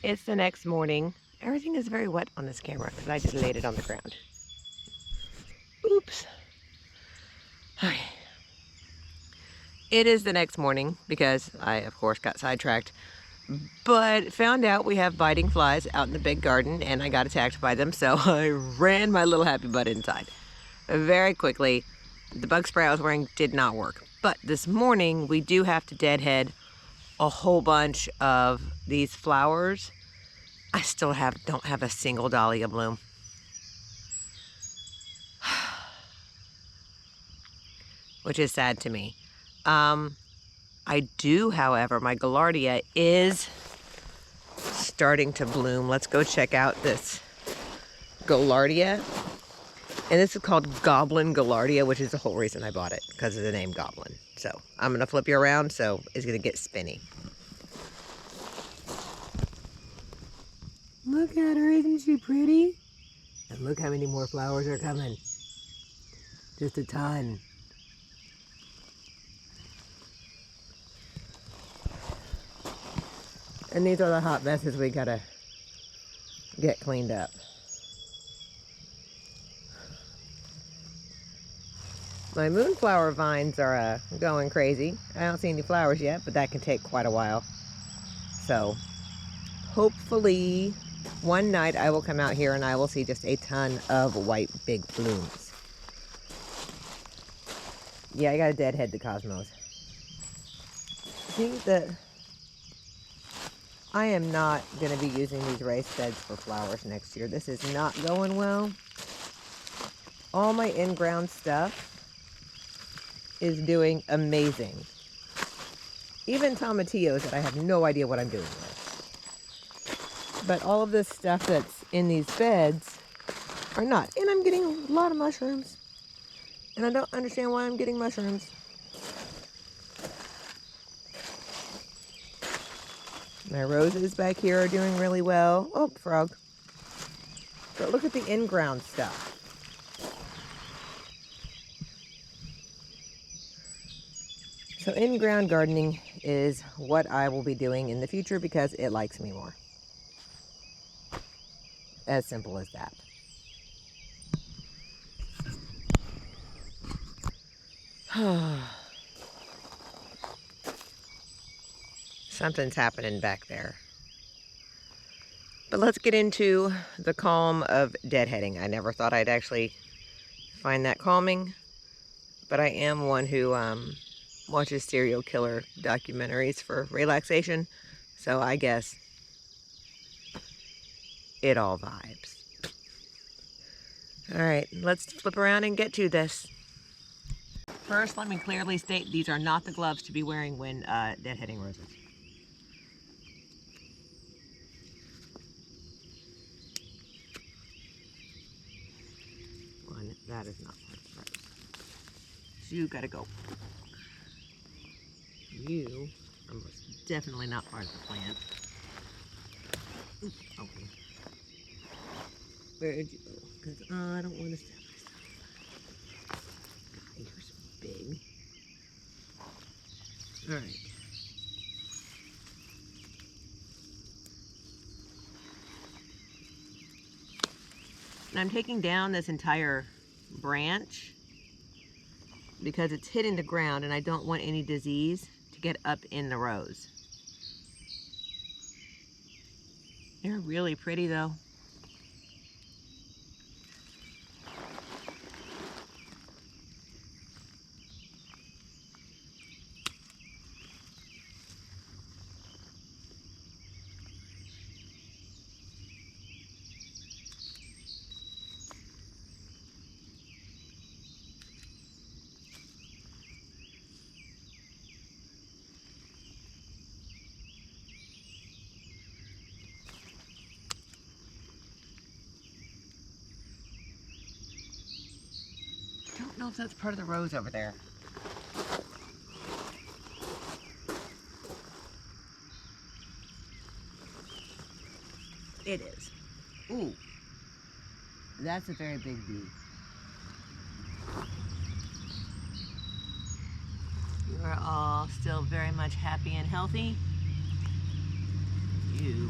It's the next morning. Everything is very wet on this camera because I just laid it on the ground. Oops. Okay. It is the next morning because I, of course, got sidetracked. But found out we have biting flies out in the big garden and I got attacked by them, so I ran my little happy butt inside. Very quickly, the bug spray I was wearing did not work. But this morning, we do have to deadhead a whole bunch of these flowers. I still don't have a single dahlia bloom. Which is sad to me. I do, however, my gaillardia is starting to bloom. Let's go check out this gaillardia. And this is called Goblin Gaillardia, which is the whole reason I bought it, because of the name Goblin. So I'm going to flip you around so it's going to get spinny. Look at her, isn't she pretty? And look how many more flowers are coming. Just a ton. And these are the hot messes we gotta get cleaned up. My moonflower vines are going crazy. I don't see any flowers yet, but that can take quite a while. So hopefully one night I will come out here and I will see just a ton of white big blooms. Yeah, I gotta deadhead the cosmos. See that I am not going to be using these raised beds for flowers next year. This is not going well. All my in-ground stuff is doing amazing. Even tomatillos that I have no idea what I'm doing with. But all of this stuff that's in these beds are not. And I'm getting a lot of mushrooms. And I don't understand why I'm getting mushrooms. My roses back here are doing really well. Oh, frog. But look at the in-ground stuff. So in-ground gardening is what I will be doing in the future because it likes me more. As simple as that. Something's happening back there. But let's get into the calm of deadheading. I never thought I'd actually find that calming, but I am one who watches serial killer documentaries for relaxation, so I guess it all vibes. All right, let's flip around and get to this. First, let me clearly state these are not the gloves to be wearing when deadheading roses. One, that is not part of the rose. So you gotta go. You are most definitely not part of the plant. Okay. Where did you go? Because I don't want to step myself. You're so big. Alright. And I'm taking down this entire branch because it's hitting the ground and I don't want any disease to get up in the rose. They're really pretty though. I don't know if that's part of the rose over there. It is. Ooh. That's a very big bee. You are all still very much happy and healthy. You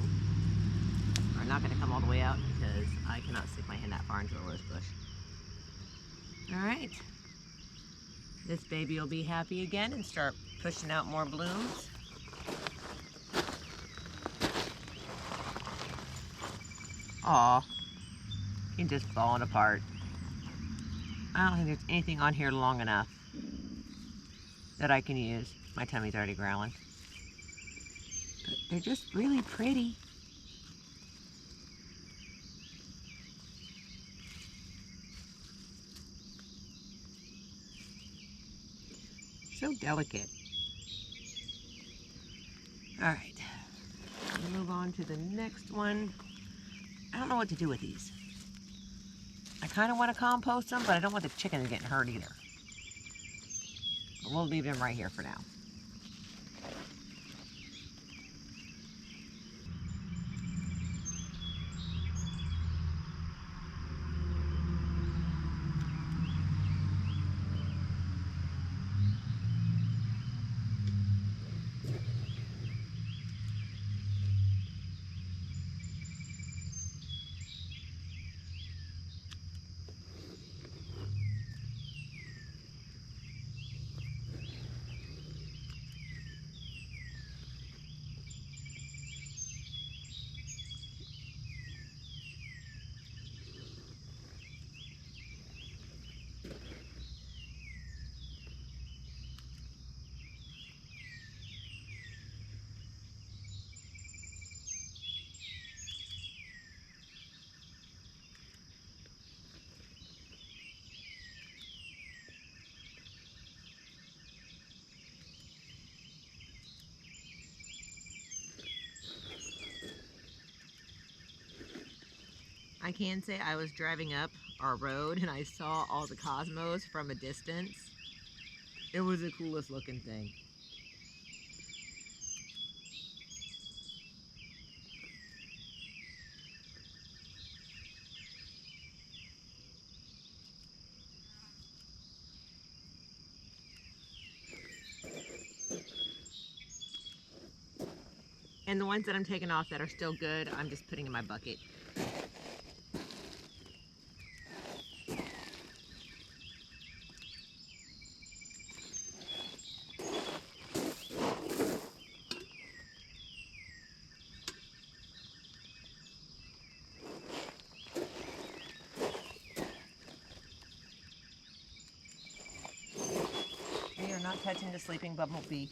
not going to come all the way out because I cannot stick my hand that far into a rose bush. All right. This baby will be happy again and start pushing out more blooms. Aw, he's just falling apart. I don't think there's anything on here long enough that I can use. My tummy's already growling. But they're just really pretty. So delicate. All right, move on to the next one. I don't know what to do with these. I kind of want to compost them, but I don't want the chickens getting hurt either. But we'll leave them right here for now. I can say I was driving up our road and I saw all the cosmos from a distance. It was the coolest looking thing. And the ones that I'm taking off that are still good, I'm just putting in my bucket. We are not touching the sleeping bumblebee.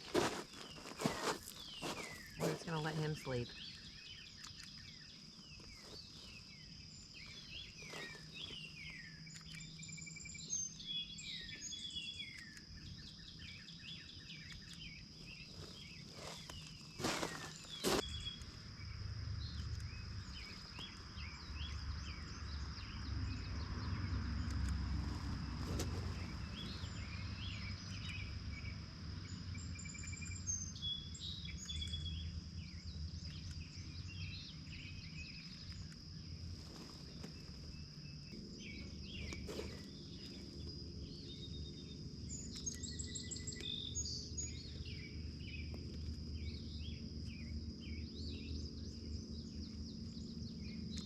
We're just gonna let him sleep.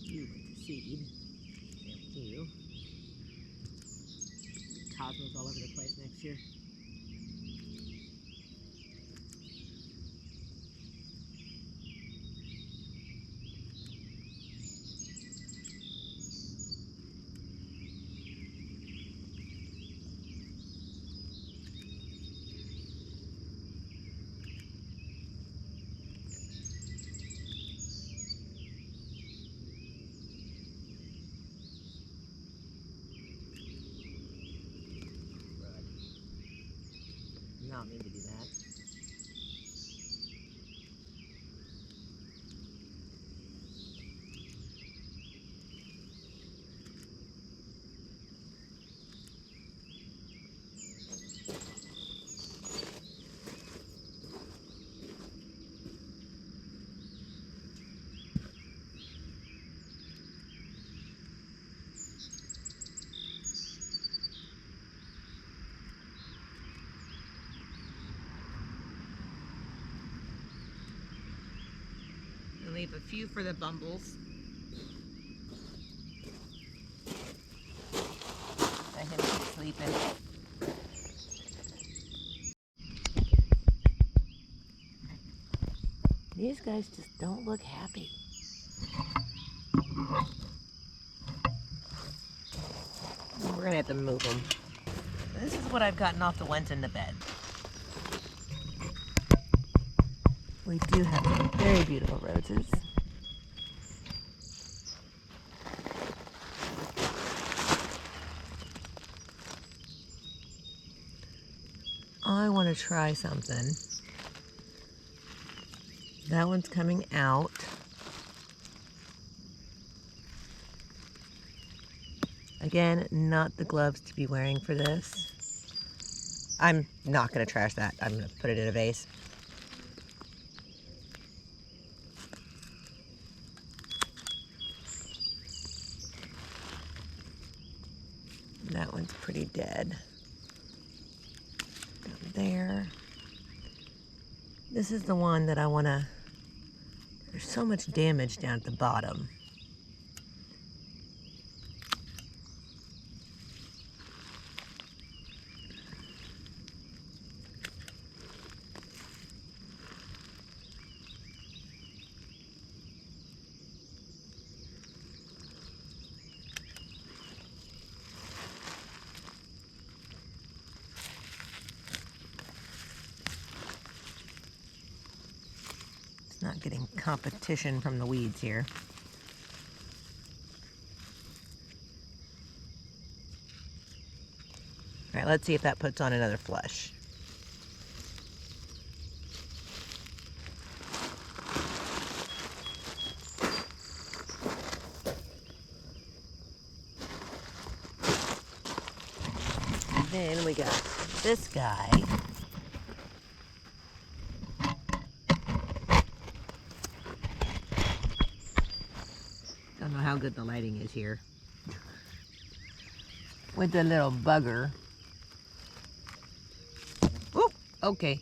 You went to seed. There you. Cosmos all over the place next year. Not mean to do that. Leave a few for the bumbles. sleeping. These guys just don't look happy. We're gonna have to move them. This is what I've gotten off the ones in the bed. We do have some very beautiful roses. I want to try something. That one's coming out. Again, not the gloves to be wearing for this. I'm not going to trash that. I'm going to put it in a vase. That one's pretty dead. Down there. This is the one that I want to... There's so much damage down at the bottom. Not getting competition from the weeds here. All right, let's see if that puts on another flush. And then we got this guy. Don't know how good the lighting is here. With the little bugger. Whoop, okay.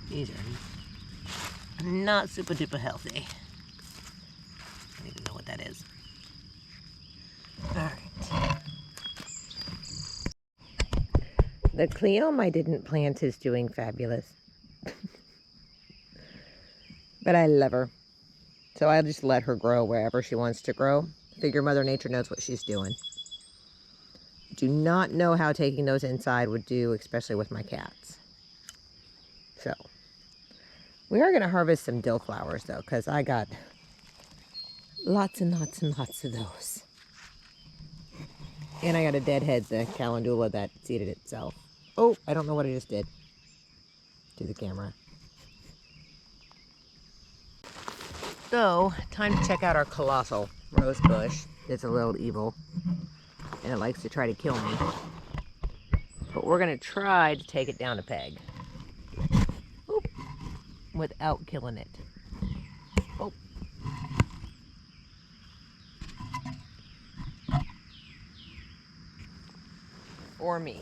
These are not super duper healthy. I don't even know what that is. Alright. The Cleome I didn't plant is doing fabulous. But I love her. So I'll just let her grow wherever she wants to grow. Figure Mother Nature knows what she's doing. Do not know how taking those inside would do, especially with my cats. So, we are going to harvest some dill flowers, though, because I got lots and lots and lots of those. And I got a deadhead, the calendula, that seeded itself. Oh, I don't know what I just did to the camera. So, time to check out our colossal rose bush. It's a little evil, and it likes to try to kill me. But we're going to try to take it down a peg. Oop. Without killing it. Oh. Or me.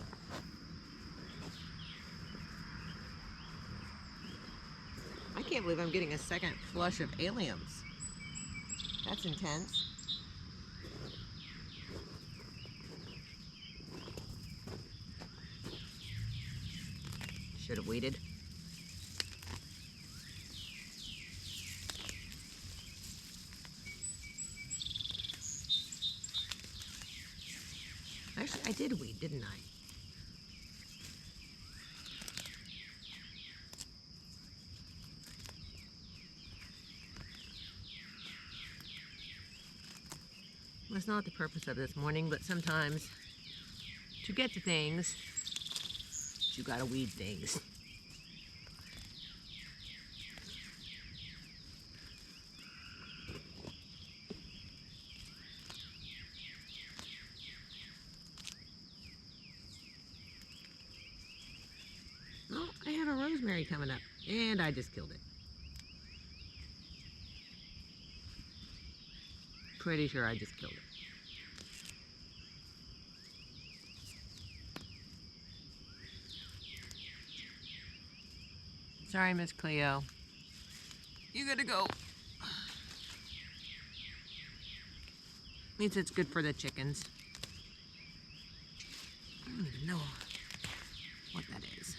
I can't believe I'm getting a second flush of alliums. That's intense. Should have waited. I did weed, didn't I? That's not the purpose of this morning, but sometimes to get to things, you gotta weed things. Oh, I have a rosemary coming up, and I just killed it. Pretty sure I just killed it. Sorry, Miss Cleo. You gotta go. Means it's good for the chickens. I don't even know what that is.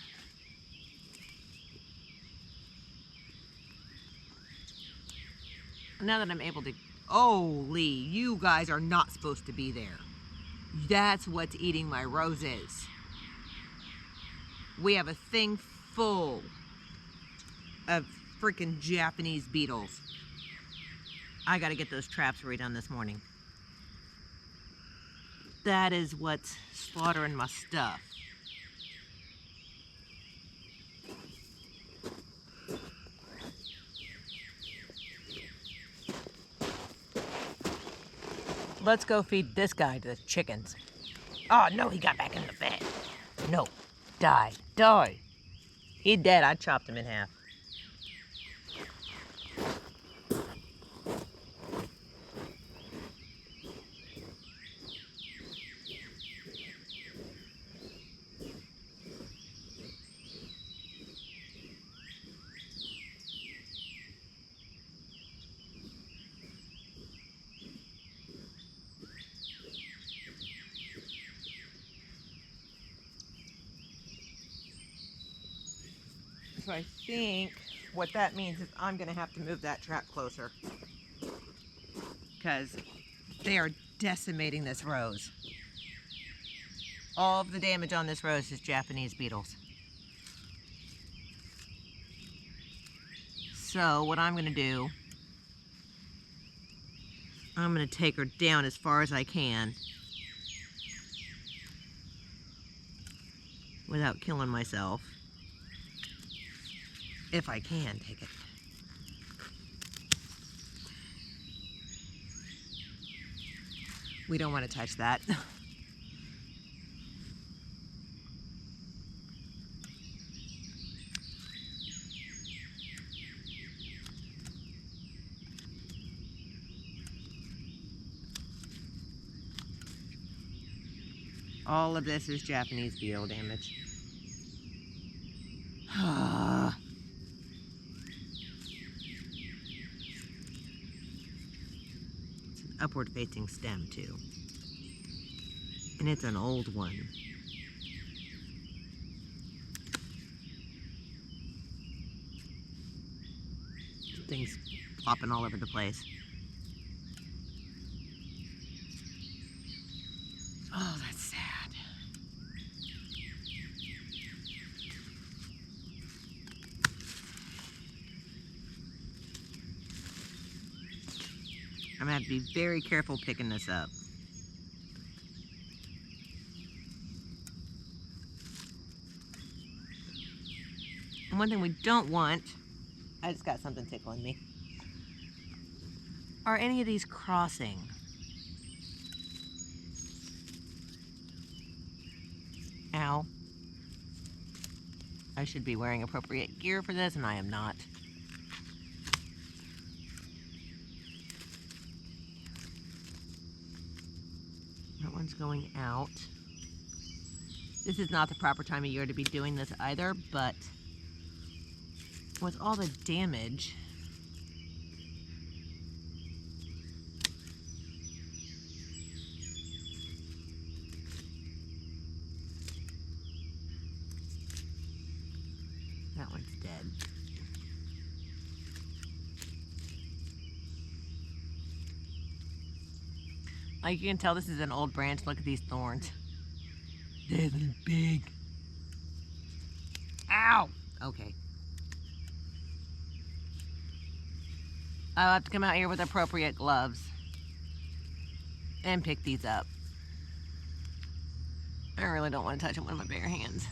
Now that I'm able to... Oh, Lee, you guys are not supposed to be there. That's what's eating my roses. We have a thing full of freaking Japanese beetles. I gotta get those traps redone this morning. That is what's slaughtering my stuff. Let's go feed this guy to the chickens. Oh, no, he got back in the bed. No, die, die. He's dead. I chopped him in half. So I think what that means is I'm going to have to move that trap closer, because they are decimating this rose. All of the damage on this rose is Japanese beetles. So what I'm going to do, I'm going to take her down as far as I can without killing myself. If I can take it. We don't want to touch that. All of this is Japanese beetle damage. It's an upward facing stem too. And it's an old one. Things flopping all over the place. Oh, that's sad. I'm gonna have to be very careful picking this up. And one thing we don't want, I just got something tickling me, are any of these crossing. Ow. I should be wearing appropriate gear for this, and I am not. That one's going out. This is not the proper time of year to be doing this either, but with all the damage, that one's dead. Like you can tell, this is an old branch. Look at these thorns. This is big. Ow! Okay. I'll have to come out here with appropriate gloves and pick these up. I really don't want to touch them with my bare hands.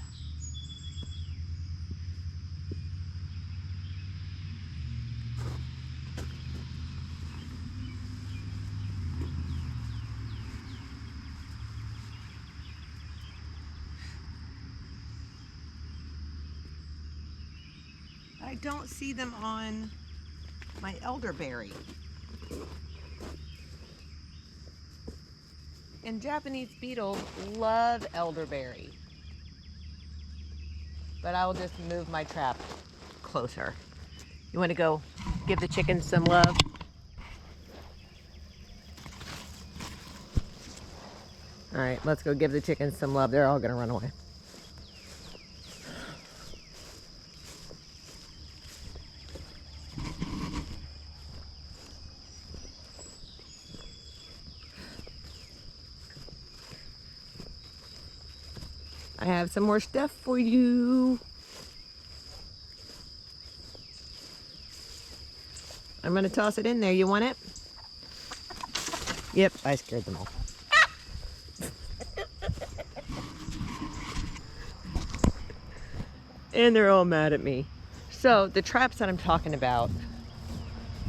I don't see them on my elderberry. And Japanese beetles love elderberry. But I will just move my trap closer. You want to go give the chickens some love? All right, let's go give the chickens some love. They're all going to run away. I have some more stuff for you. I'm going to toss it in there. You want it? Yep, I scared them all. And they're all mad at me. So the traps that I'm talking about,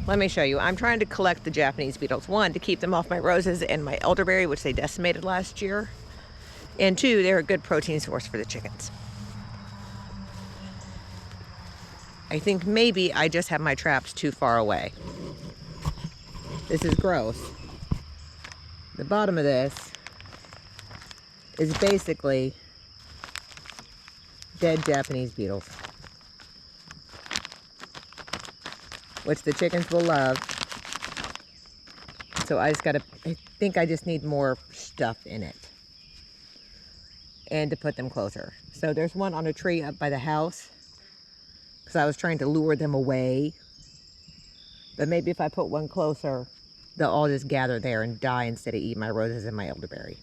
let me show you. I'm trying to collect the Japanese beetles. One, to keep them off my roses and my elderberry, which they decimated last year. And two, they're a good protein source for the chickens. I think maybe I just have my traps too far away. This is gross. The bottom of this is basically dead Japanese beetles, which the chickens will love. So I think I just need more stuff in it. And to put them closer. So there's one on a tree up by the house because I was trying to lure them away. But maybe if I put one closer, they'll all just gather there and die instead of eat my roses and my elderberry.